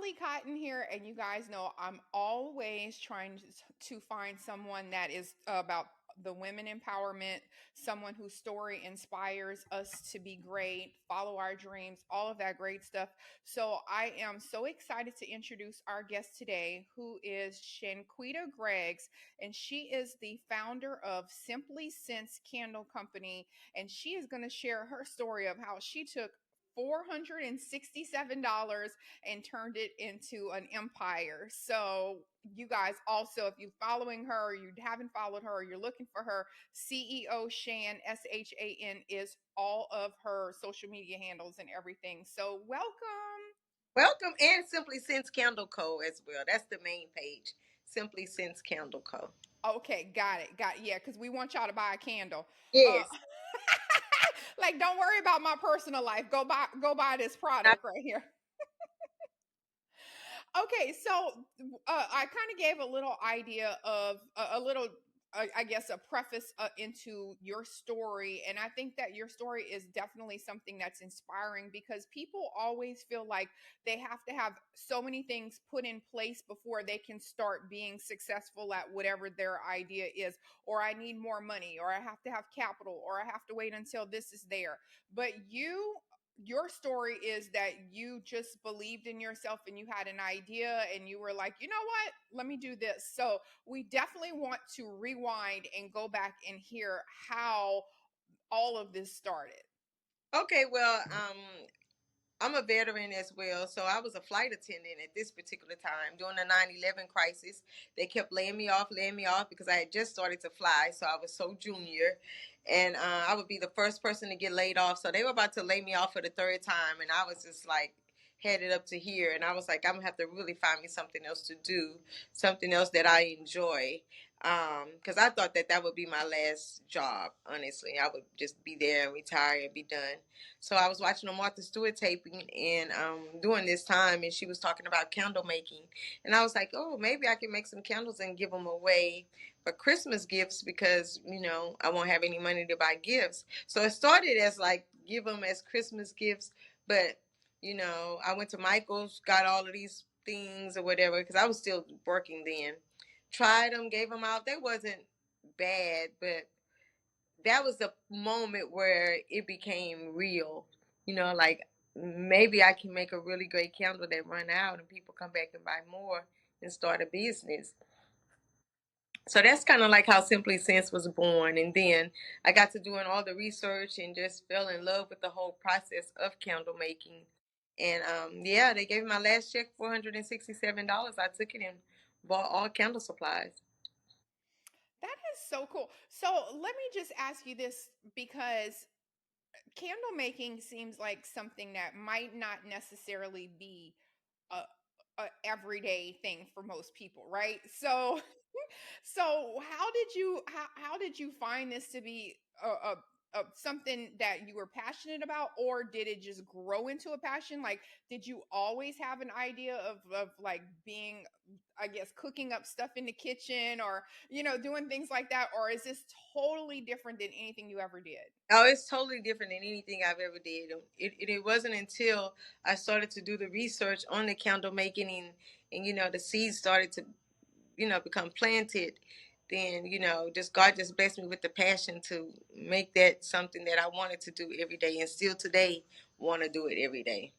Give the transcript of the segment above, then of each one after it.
Natalie Cotton here, and you guys know I'm always trying to find someone that is about the women empowerment, someone whose story inspires us to be great, follow our dreams, all of that great stuff. So I am so excited to introduce our guest today, who is Shanquita Greggs, and she is the founder of Simply Sense Candle Company, and she is going to share her story of how she took $467 and turned it into an empire. So, you guys also, if you're following her, or you haven't followed her, or you're looking for her, CEO Shan, SHAN, is all of her social media handles and everything. So, welcome. Welcome, and Simply Sense Candle Co. as well. That's the main page. Simply Sense Candle Co. Okay, got it. Got it. Yeah, because we want y'all to buy a candle. Uh, Yes. like, don't worry about my personal life. Go buy this I- product right here. Okay, so I kind of gave a little idea of a little, I guess, a preface into your story. And I think that your story is definitely something that's inspiring because people always feel like they have to have so many things put in place before they can start being successful at whatever their idea is. Or I need more money, or I have to have capital, or I have to wait until this is there. But your story is that you just believed in yourself and you had an idea and you were like, you know what, let me do this. So we definitely want to rewind and go back and hear how all of this started. Okay, well, I'm a veteran as well, so I was a flight attendant at this particular time during the 9/11 crisis. They kept laying me off because I had just started to fly, so I was so junior, and I would be the first person to get laid off. So they were about to lay me off for the third time, and I was just like headed up to here, and I was like, I'm gonna have to really find me something else to do, something else that I enjoy. Because I thought that that would be my last job. Honestly, I would just be there and retire and be done. So I was watching a Martha Stewart taping and during this time, and she was talking about candle making, and I was like, oh, maybe I can make some candles and give them away for Christmas gifts because I won't have any money to buy gifts. So it started as like give them as Christmas gifts, but I went to Michael's, got all of these things or whatever because I was still working then. Tried them, gave them out. They wasn't bad, but that was the moment where it became real. Like maybe I can make a really great candle that run out and people come back and buy more and start a business. So that's kind of like how Simply Sense was born. And then I got to doing all the research and just fell in love with the whole process of candle making. And yeah, they gave me my last check, $467. I took it and bought all candle supplies. That is so cool. So let me just ask you this, because candle making seems like something that might not necessarily be a, a everyday thing for most people, right? So so how did you find this to be something that you were passionate about, or did it just grow into a passion? Like, did you always have an idea of like being, I guess, cooking up stuff in the kitchen, or doing things like that, or is this totally different than anything you ever did? Oh, it's totally different than anything I've ever did. It wasn't until I started to do the research on the candle making and the seeds started to become planted. Then just God just blessed me with the passion to make that something that I wanted to do every day, and still today want to do it every day.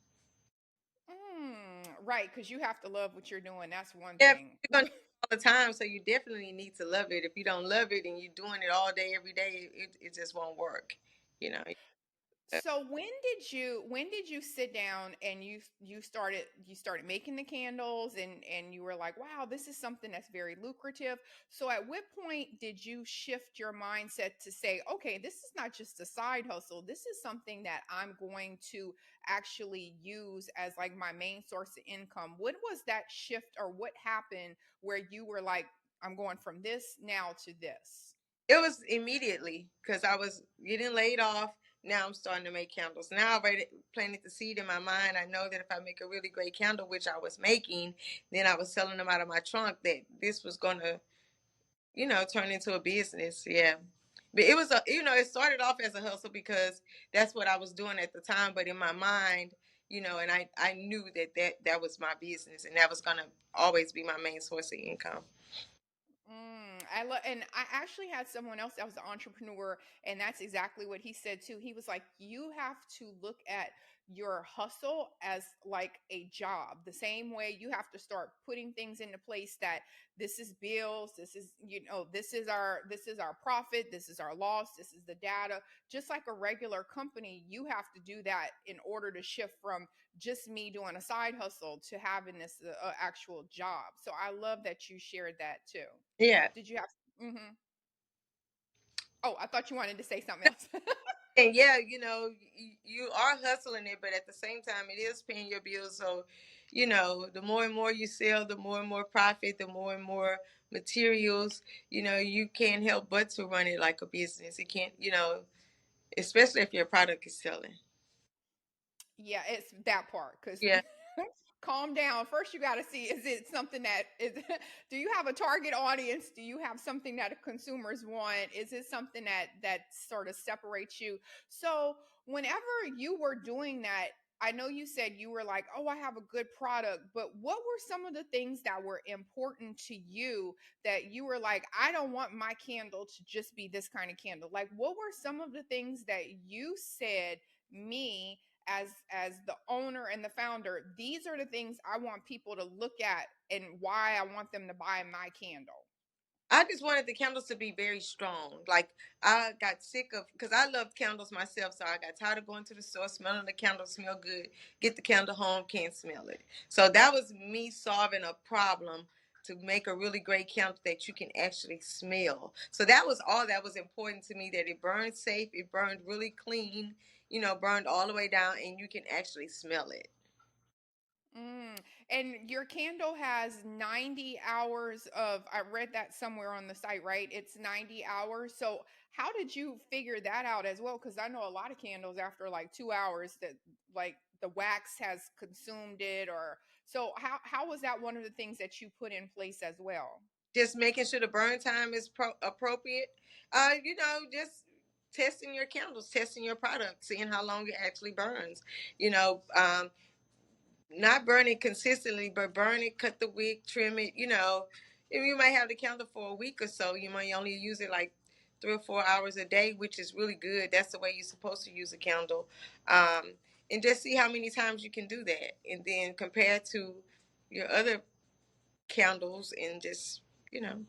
Right, because you have to love what you're doing. That's one Yeah, thing. you're gonna do it all the time, so you definitely need to love it. If you don't love it and you're doing it all day every day, it just won't work. You know. So when did you sit down and you started making the candles, and you were like, wow, this is something that's very lucrative. So at what point did you shift your mindset to say, okay, this is not just a side hustle. This is something that I'm going to actually use as like my main source of income. What was that shift, or what happened where you were like, I'm going from this now to this? It was immediately because I was getting laid off. Now I'm starting to make candles. Now I've already planted the seed in my mind. I know that if I make a really great candle, which I was making, then I was selling them out of my trunk, that this was going to, turn into a business. Yeah. But it was it started off as a hustle because that's what I was doing at the time. But in my mind, and I knew that was my business, and that was going to always be my main source of income. I love, and I actually had someone else that was an entrepreneur, and that's exactly what he said too. He was like, "You have to look at your hustle as like a job, the same way you have to start putting things into place that this is bills, this is this is our profit, this is our loss, this is the data. Just like a regular company, you have to do that in order to shift from just me doing a side hustle to having this actual job. So I love that you shared that too. Yeah. Did you have? Mm-hmm. Oh, I thought you wanted to say something else. And yeah, you are hustling it, but at the same time, it is paying your bills. So, the more and more you sell, the more and more profit, the more and more materials, you can't help but to run it like a business. It can't, especially if your product is selling. Yeah, it's that part. Because Yeah. calm down. First, you got to see, is it something that is? Do you have a target audience? Do you have something that consumers want? Is it something that sort of separates you? So whenever you were doing that, I know you said you were like, oh, I have a good product, but what were some of the things that were important to you that you were like, I don't want my candle to just be this kind of candle? Like, what were some of the things that you said, me as the owner and the founder, these are the things I want people to look at and why I want them to buy my candle? I just wanted the candles to be very strong. Like, I got sick of, because I love candles myself, so I got tired of going to the store, smelling the candle, smell good, get the candle home, can't smell it. So that was me solving a problem to make a really great candle that you can actually smell. So that was all that was important to me, that it burned safe, it burned really clean, burned all the way down, and you can actually smell it. Mm. And your candle has 90 hours of, I read that somewhere on the site, right? It's 90 hours. So how did you figure that out as well? Because I know a lot of candles after like 2 hours that like the wax has consumed it, or so how was that one of the things that you put in place as well? Just making sure the burn time is appropriate. Just testing your candles, testing your product, seeing how long it actually burns. You know, not burn it consistently, but burn it, cut the wick, trim it. If you might have the candle for a week or so, you might only use it like 3 or 4 hours a day, which is really good. That's the way you're supposed to use a candle. And just see how many times you can do that, and then compare to your other candles, and just you know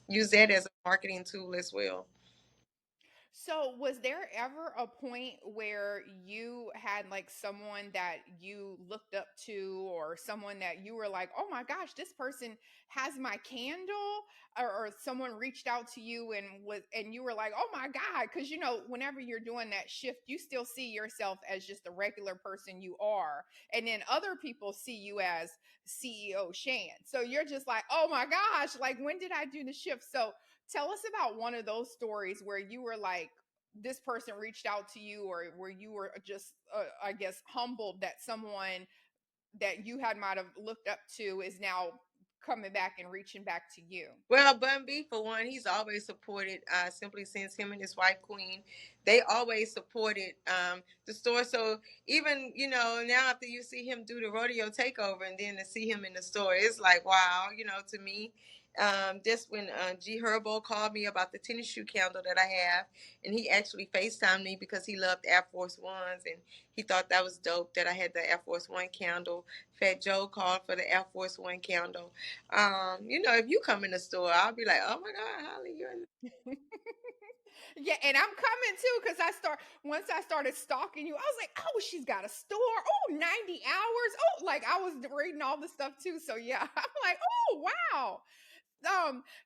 use that as a marketing tool as well. So, was there ever a point where you had like someone that you looked up to, or someone that you were like, oh my gosh, this person has my candle, or someone reached out to you and you were like, oh my God, because whenever you're doing that shift, you still see yourself as just a regular person you are, and then other people see you as CEO Shan. So you're just like, oh my gosh, like when did I do the shift? So tell us about one of those stories where you were like, this person reached out to you, or where you were just, I guess, humbled that someone that you had might have looked up to is now coming back and reaching back to you. Well, Bun B, for one, he's always supported, simply since him and his wife Queen, they always supported the store. So even now, after you see him do the rodeo takeover, and then to see him in the store, it's like wow. To me, just when G Herbo called me about the tennis shoe candle that I have, and he actually FaceTimed me because he loved Air Force Ones, and he thought that was dope that I had the Air Force One candle. Fat Joe called for the Air Force One candle. If you come in the store, I'll be like, oh my God, Holly, you're in. Yeah, and I'm coming too, because once I started stalking you, I was like, oh, she's got a store. Oh, 90 hours. Oh, like I was reading all the stuff too. So yeah, I'm like, oh wow.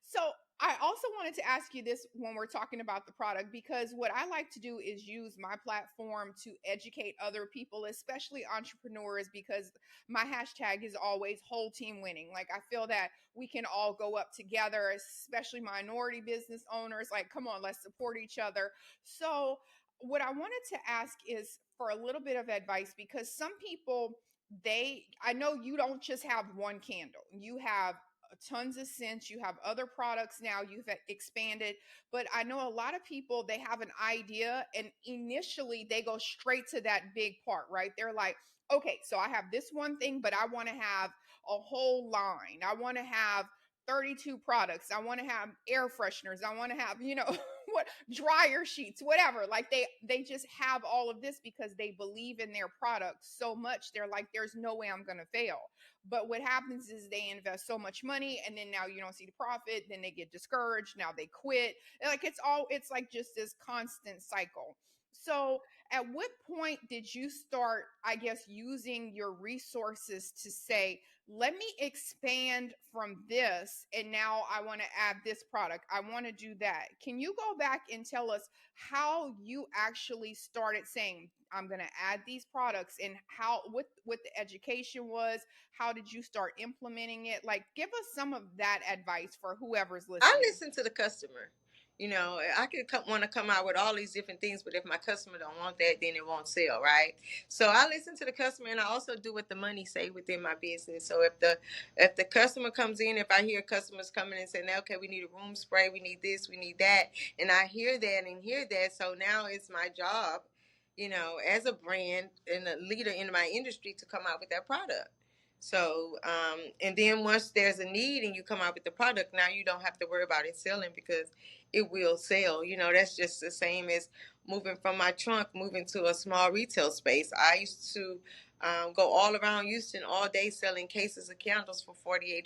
So I also wanted to ask you this when we're talking about the product, because what I like to do is use my platform to educate other people, especially entrepreneurs, because my hashtag is always whole team winning. Like I feel that we can all go up together, especially minority business owners. Like, come on, let's support each other. So what I wanted to ask is for a little bit of advice, because some people, I know you don't just have one candle, you have tons of scents, you have other products now, you've expanded, but I know a lot of people, they have an idea and initially they go straight to that big part, right? They're like, okay, so I have this one thing, but I want to have a whole line. I want to have 32 products. I want to have air fresheners. I want to have, what, dryer sheets, whatever. Like they just have all of this because they believe in their product so much. They're like, there's no way I'm going to fail. But what happens is they invest so much money and then now you don't see the profit, then they get discouraged, now they quit. Like it's like just this constant cycle. So at what point did you start, I guess, using your resources to say, let me expand from this and now I want to add this product, I want to do that? Can you go back and tell us how you actually started saying, I'm going to add these products, and how, what the education was? How did you start implementing it? Like, give us some of that advice for whoever's I listening. listen to the customer. You know, I could want to come out with all these different things, but if my customer don't want that, then it won't sell, right? So I listen to the customer, and I also do what the money say within my business. So if the customer comes in, if I hear customers coming and saying, okay, we need a room spray, we need this, we need that, and I hear that, so now it's my job, as a brand and a leader in my industry, to come out with that product. So, and then once there's a need and you come out with the product, now you don't have to worry about it selling because it will sell. That's just the same as moving from my trunk, moving to a small retail space. I used to go all around Houston all day selling cases of candles for $48,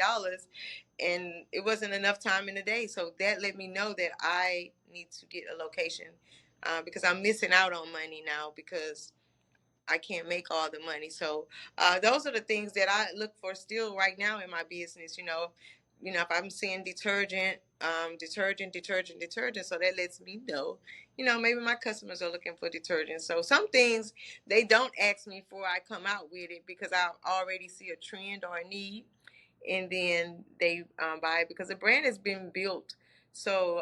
and it wasn't enough time in the day. So that let me know that I need to get a location because I'm missing out on money now because I can't make all the money. So those are the things that I look for still right now in my business. If I'm seeing detergent, so that lets me know, maybe my customers are looking for detergent. So some things they don't ask me for, I come out with it because I already see a trend or a need, and then they buy it because the brand has been built. So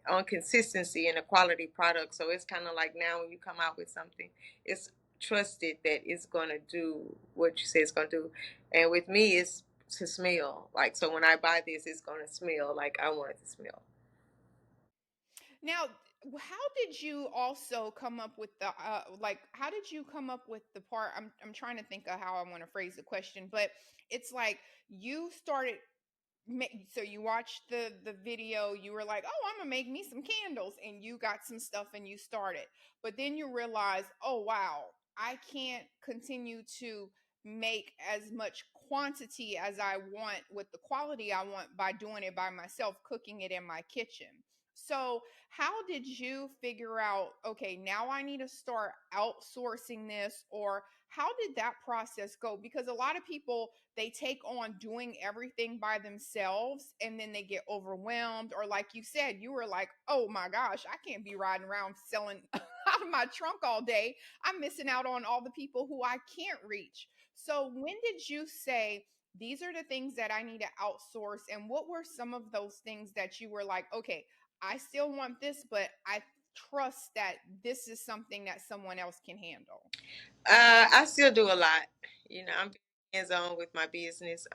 on consistency and a quality product. So it's kind of like now when you come out with something, it's trusted that it's going to do what you say it's going to do. And with me, it's to smell. Like, so when I buy this, it's going to smell like I want it to smell. Now, how did you also come up with the like? How did you come up with the part? I'm trying to think of how I want to phrase the question, but it's like you started. So you watched the video. You were like, "Oh, I'm gonna make me some candles," and you got some stuff and you started. But then you realized, "Oh wow, I can't continue to make as much quantity as I want with the quality I want by doing it by myself, cooking it in my kitchen." So, how did you figure out, okay, now I need to start outsourcing this, or how did that process go? Because a lot of people, they take on doing everything by themselves and then they get overwhelmed, or like you said, you were like, "Oh my gosh, I can't be riding around selling out of my trunk all day. I'm missing out on all the people who I can't reach." So, when did you say, these are the things that I need to outsource? And what were some of those things that you were like, okay, I still want this, but I trust that this is something that someone else can handle? I still do a lot. I'm hands on with my business.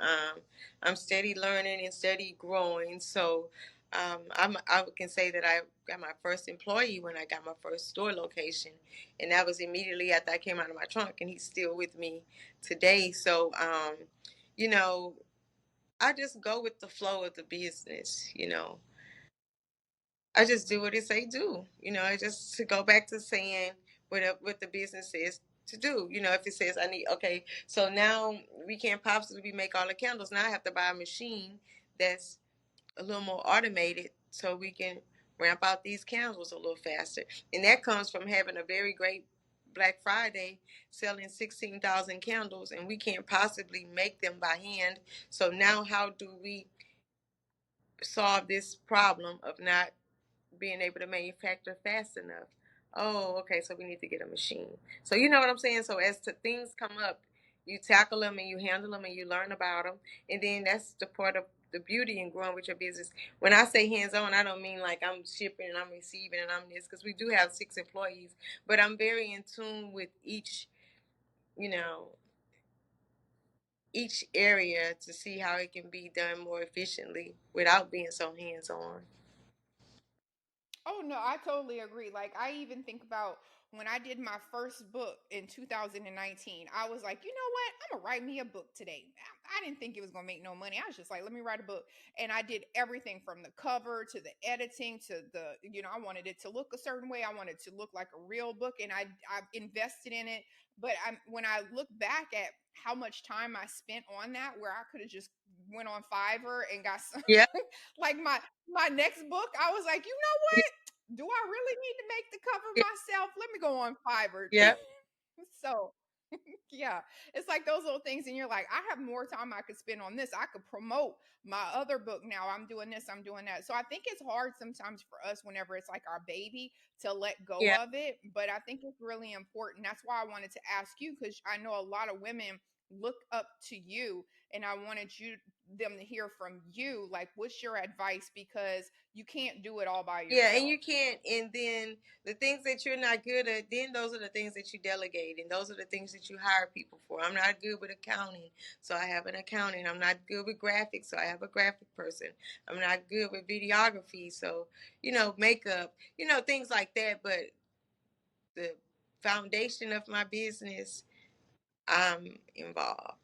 I'm steady learning and steady growing. So I can say that I got my first employee when I got my first store location, and that was immediately after I came out of my trunk, and he's still with me today. So you know, I just go with the flow of the business. I just do what it say do. I just to go back to saying what the business says to do. If it says I need, okay, so now we can't possibly make all the candles. Now I have to buy a machine that's a little more automated so we can ramp out these candles a little faster. And that comes from having a very great Black Friday selling 16,000 candles, and we can't possibly make them by hand. So now how do we solve this problem of not being able to manufacture fast enough? Oh, okay, so we need to get a machine. So you know what I'm saying? So as to things come up, you tackle them and you handle them and you learn about them. And then that's the part of the beauty in growing with your business. When I say hands-on, I don't mean like I'm shipping and I'm receiving and I'm this, because we do have 6 employees, but I'm very in tune with you know, each area to see how it can be done more efficiently without being so hands-on. Oh no, I totally agree. Like I even think about when I did my first book in 2019, I was like, you know what? I'm gonna write me a book today. I didn't think it was gonna make no money. I was just like, let me write a book. And I did everything from the cover to the editing to the, I wanted it to look a certain way. I wanted it to look like a real book, and I invested in it. But when I look back at how much time I spent on that, where I could have just went on Fiverr and got some, Yeah. like my next book, I was like, you know what? Do I really need to make the cover Yeah. myself? Let me go on Fiverr. Yeah. So yeah, it's like those little things, and you're like, I have more time I could spend on this. I could promote my other book now. I'm doing this, I'm doing that. So I think it's hard sometimes for us whenever it's like our baby to let go Yeah. of it. But I think it's really important. That's why I wanted to ask you, because I know a lot of women look up to you, and I wanted them to hear from you, like, what's your advice, because you can't do it all by Yeah, and yourself. you can't. And then the things that you're not good at, then those are the things that you delegate, and those are the things that you hire people for. I'm not good with accounting, so I have an accountant. I'm not good with graphics, so I have a graphic person. I'm not good with videography, so makeup, things like that. But the foundation of my business, I'm involved.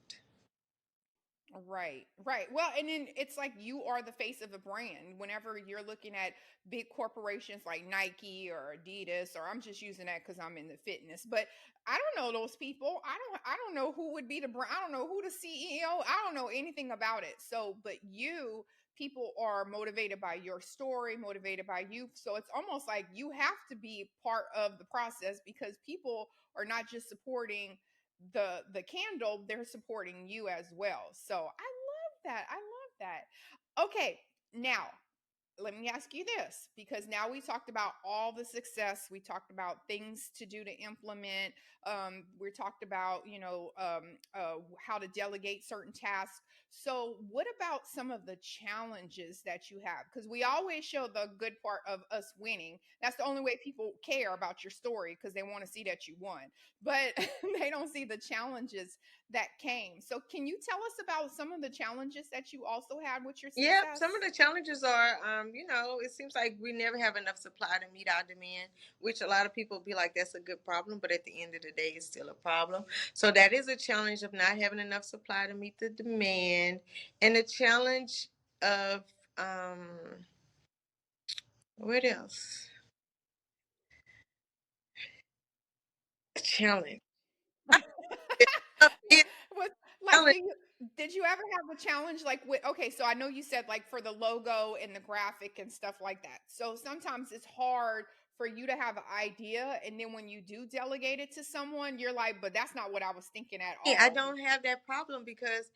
Right, right. Well, and then it's like you are the face of a brand. Whenever you're looking at big corporations like Nike or Adidas, or I'm just using that because I'm in the fitness, but I don't know those people. I don't know who would be the brand. I don't know who the CEO. I don't know anything about it. So, but people are motivated by your story, motivated by you. So it's almost like you have to be part of the process, because people are not just supporting the candle, they're supporting you as well. So I love that. I love that. Okay, now let me ask you this, because now we talked about all the success, we talked about things to do to implement, we talked about how to delegate certain tasks. So what about some of the challenges that you have? Because we always show the good part of us winning. That's the only way people care about your story, because they want to see that you won, but they don't see the challenges that came. So can you tell us about some of the challenges that you also had with your Yeah, some of success? the challenges are, it seems like we never have enough supply to meet our demand, which a lot of people be like, that's a good problem, but at the end of the day, it's still a problem. So that is a challenge of not having enough supply to meet the demand, and the challenge of, what else? A challenge. It's What, a like, challenge. did you ever have a challenge like with, okay, so I know you said like for the logo and the graphic and stuff like that. So sometimes it's hard for you to have an idea, and then when you do delegate it to someone, you're like, but that's not what I was thinking at I all. don't have that problem because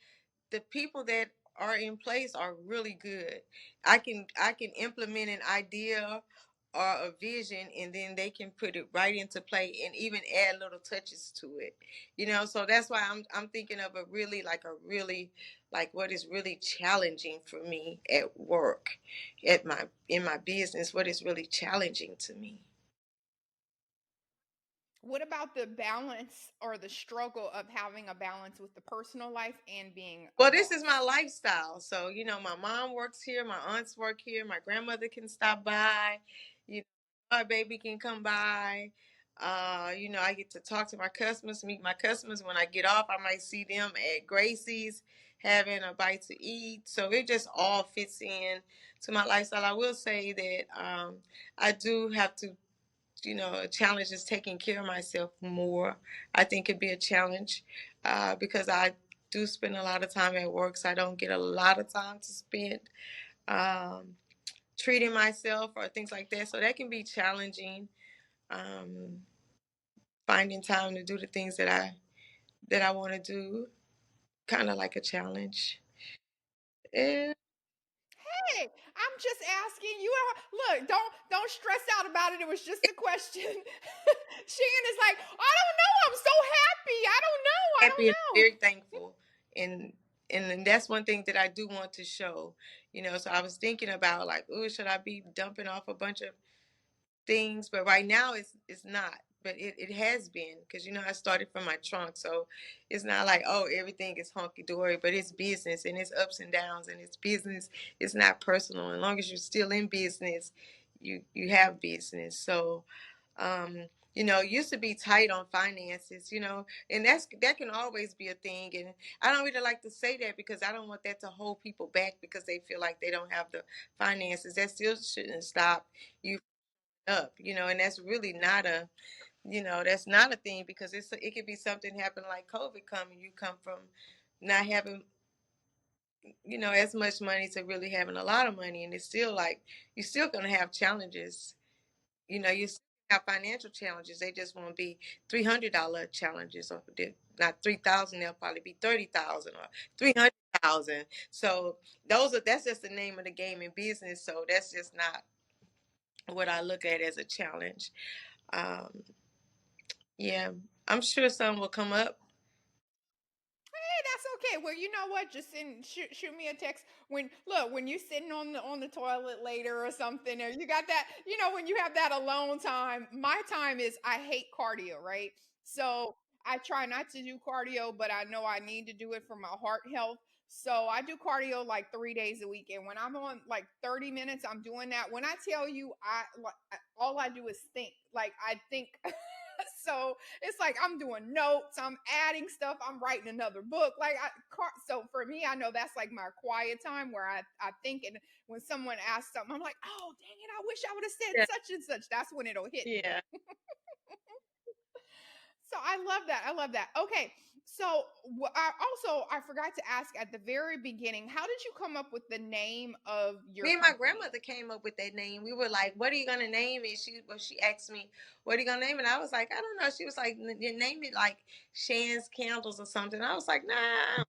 the people that are in place are really good. I can implement an idea or a vision, and then they can put it right into play and even add little touches to it. So that's why I'm thinking of a really what is really challenging for me at work, in my business, what is really challenging to me. What about the balance or the struggle of having a balance with the personal life and being a Well, this is my boss? lifestyle. So, my mom works here, my aunts work here, my grandmother can stop by, you know, my baby can come by. I get to talk to my customers, meet my customers. When I get off, I might see them at Gracie's having a bite to eat. So it just all fits in to my lifestyle. I will say that I do have to, a challenge is taking care of myself more. I think it'd be a challenge because I do spend a lot of time at work, so I don't get a lot of time to spend um, treating myself or things like that. So that can be challenging. Um, Finding time to do the things that I want to do, kind of like a challenge. Eh, Hey, I'm just asking you. Look, don't stress out about it. It was just a question. Shan is like, I don't know. I'm so happy. I don't know. I Happy and don't know. very thankful, and and that's one thing that I do want to show. So I was thinking about like, oh, should I be dumping off a bunch of things? But right now it's not, but it has been, because I started from my trunk, so it's not like, oh, everything is hunky-dory, but it's business and it's ups and downs, and it's business. It's not personal. As long as you're still in business, you have business. So used to be tight on finances, and that can always be a thing. And I don't really like to say that because I don't want that to hold people back because they feel like they don't have the finances. That still shouldn't stop you up, and that's really not that's not a thing, because it could be something happen like COVID coming. You come from not having, as much money to really having a lot of money, and it's still like you're still gonna have challenges. You still have financial challenges. They just won't be $300 challenges, or not 3,000. They'll probably be 30,000 or 300,000. So that's just the name of the game in business. So that's just not what I look at as a challenge. Um, yeah, I'm sure some will come up. Hey, that's okay. Well, you know what? Just shoot me a text when you're sitting on the toilet later or something, or you got that. When you have that alone time. My time is I hate cardio, right? So I try not to do cardio, but I know I need to do it for my heart health. So I do cardio like 3 days a week, and when I'm on like 30 minutes, I'm doing that. When I tell you, all I do is think. Like I think. So it's like I'm doing notes, I'm adding stuff, I'm writing another book. So for me, I know that's like my quiet time where I think, and when someone asks something, I'm like, oh dang it, I wish I would have said Yeah, such and such. That's when it'll hit me. yeah. So I love that. I love that. Okay. So I forgot to ask at the very beginning, how did you come up with the name of your Me and my company? grandmother came up with that name. We were like, "What are you gonna name it?" She asked me, "What are you gonna name it?" I was like, "I don't know." She was like, Name it like Shan's Candles or something." I was like, "Nah, I don't want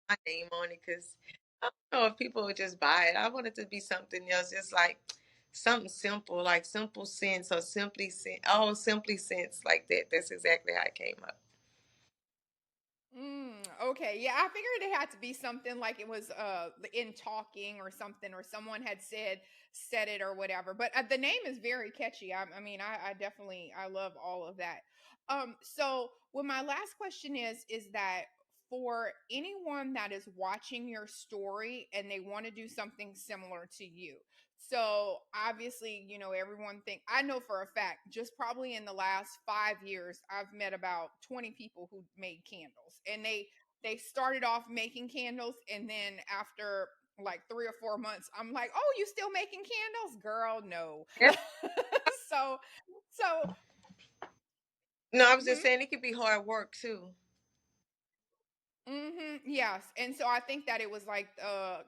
my name on it because I don't know if people would just buy it. I want it to be something else, just like something simple, like Simple Sense or Simply Sense. Oh, Simply Sense, like that. That's exactly how it came up. Okay. Yeah, I figured it had to be something like it was in talking or something, or someone had said it or whatever. But the name is very catchy. I mean, I definitely I love all of that. So what my last question is that for anyone that is watching your story and they want to do something similar to you. So obviously, everyone think I know for a fact, just probably in the last 5 years, I've met about 20 people who made candles, and they started off making candles, and then after like 3 or 4 months, I'm like, oh, you still making candles, girl? No. Yeah. so so No, I was just mhm. saying it could be hard work too. Yes. And so I think that it was like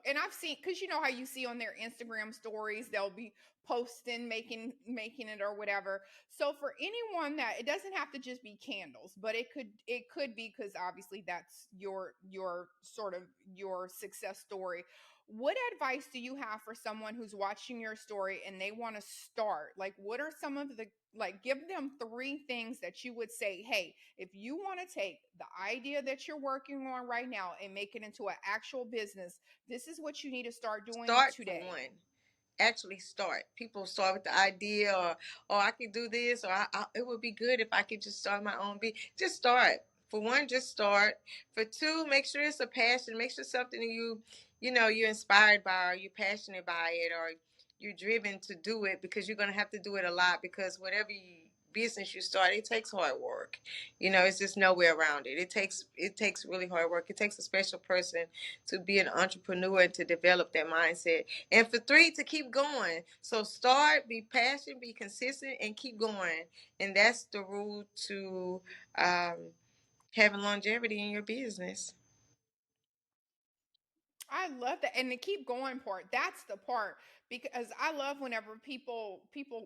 and I've seen, cuz you know how you see on their Instagram stories they'll be posting making it or whatever. So for anyone that it doesn't have to just be candles, but it could be, cuz obviously that's your sort of your success story. What advice do you have for someone who's watching your story and they want to start? Like what are some of the, like, give them three things that you would say, hey, if you want to take the idea that you're working on right now and make it into an actual business, this is what you need to start doing Start for today. one. Actually start. People start with the idea, or I could do this, or it would be good if I could just start my own just start. For one, just start. For two, make sure it's a passion. Make sure something you're inspired by, or you're passionate by it, or you're driven to do it, because you're going to have to do it a lot, because whatever business you start, it takes hard work. It's just no way around it. It takes really hard work. It takes a special person to be an entrepreneur and to develop that mindset. And for three, to keep going. So start, be passionate, be consistent, and keep going. And that's the rule to um, having longevity in your business. I love that. And the keep going part, that's the part, because I love whenever people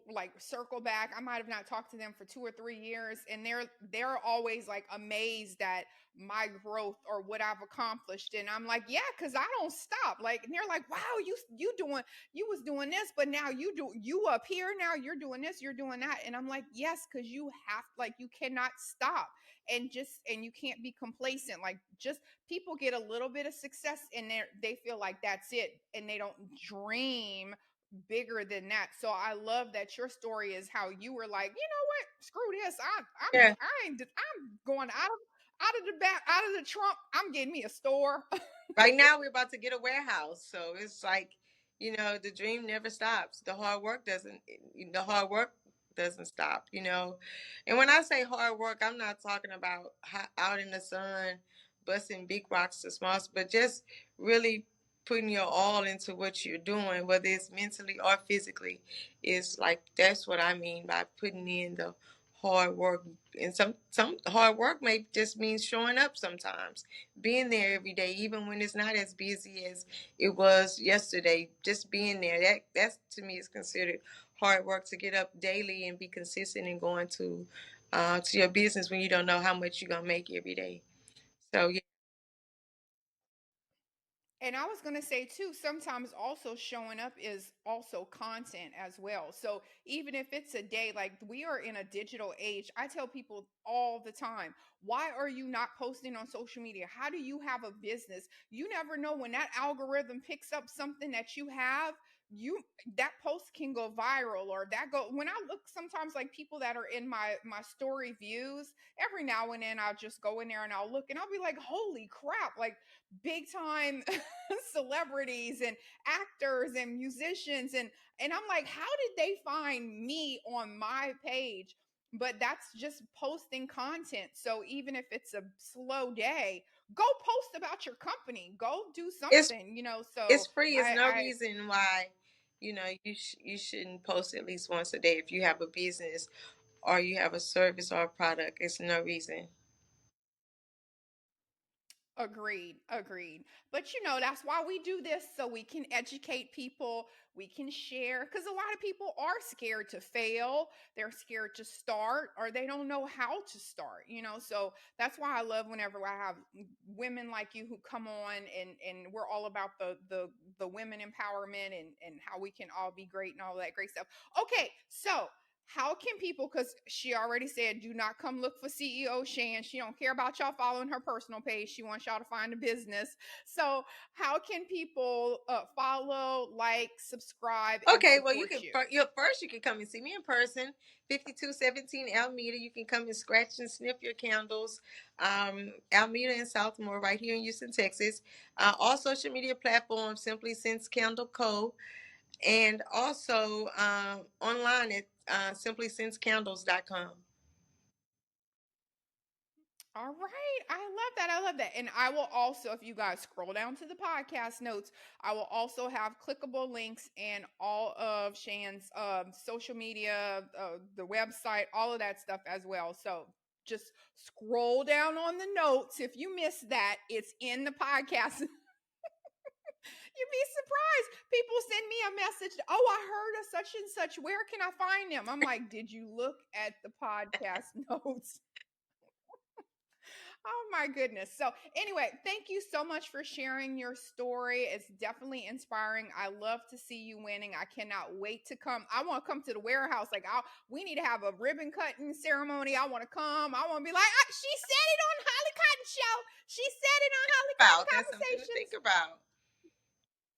like circle back. I might have not talked to them for 2 or 3 years, and they're always like amazed at my growth or what I've accomplished. And I'm like, yeah, because I don't stop. Like, and they're like, wow, you was doing this, but now you up here, now you're doing this, you're doing that. And I'm like, yes, because you have, like, you cannot stop, and you can't be complacent. Like, just people get a little bit of success and they feel like that's it, and they don't dream bigger than that. So I love that your story is how you were like, you know what, screw this, Yeah. I'm going out of the back, out of the trunk, I'm getting me a store. Right now, we're about to get a warehouse. So it's like, the dream never stops. The hard work doesn't, the hard work doesn't stop, you know. And when I say hard work, I'm not talking about out in the sun busting big rocks to smalls, but just really putting your all into what you're doing, whether it's mentally or physically. It's like that's what I mean by putting in the hard work. And some hard work may just mean showing up sometimes, being there every day, even when it's not as busy as it was yesterday. Just being there, that's to me is considered hard work, to get up daily and be consistent and going to your business when you don't know how much you're gonna make every day. So yeah. And I was going to say too, sometimes also showing up is also content as well. So even if it's a day, like we are in a digital age, I tell people all the time, why are you not posting on social media? How do you have a business? You never know when that algorithm picks up something that you have, you that post can go viral, or that go when I look sometimes like people that are in my story views, every now and then I'll just go in there and I'll look and I'll be like, holy crap, like big time celebrities and actors and musicians, and I'm like, how did they find me on my page? But that's just posting content. So even if it's a slow day, go post about your company, go do it's something, so it's free. It's no I reason why you shouldn't post at least once a day if you have a business or you have a service or a product. It's no reason. Agreed, agreed. But that's why we do this, so we can educate people, we can share, because a lot of people are scared to fail, they're scared to start, or they don't know how to start. So that's why I love whenever I have women like you who come on, and we're all about the women empowerment, and how we can all be great and all that great stuff. Okay, so how can people, because she already said do not come look for CEO Shan, she don't care about y'all following her personal page, she wants y'all to find a business. So how can people follow, like, subscribe, and Okay, well, support you? first you can come and see me in person, 5217 Almeda. You can come and scratch and sniff your candles. Almeda and Southmore, right here in Houston, Texas. All social media platforms, Simply Sense Candle Co. And also online at simplysensecandles.com. All right. I love that. I love that. And I will also, if you guys scroll down to the podcast notes, I will also have clickable links and all of Shan's social media, the website, all of that stuff as well. So just scroll down on the notes. If you miss that, it's in the podcast. You'd be surprised. People send me a message. Oh, I heard of such and such. Where can I find them? I'm like, did you look at the podcast notes? Oh my goodness. So, anyway, thank you so much for sharing your story. It's definitely inspiring. I love to see you winning. I cannot wait to come. I want to come to the warehouse. Like, we need to have a ribbon cutting ceremony. I want to come. I want to be like, she said it on Holly Cotton Show. She said it on Holly Cotton That's something to Conversations. think about.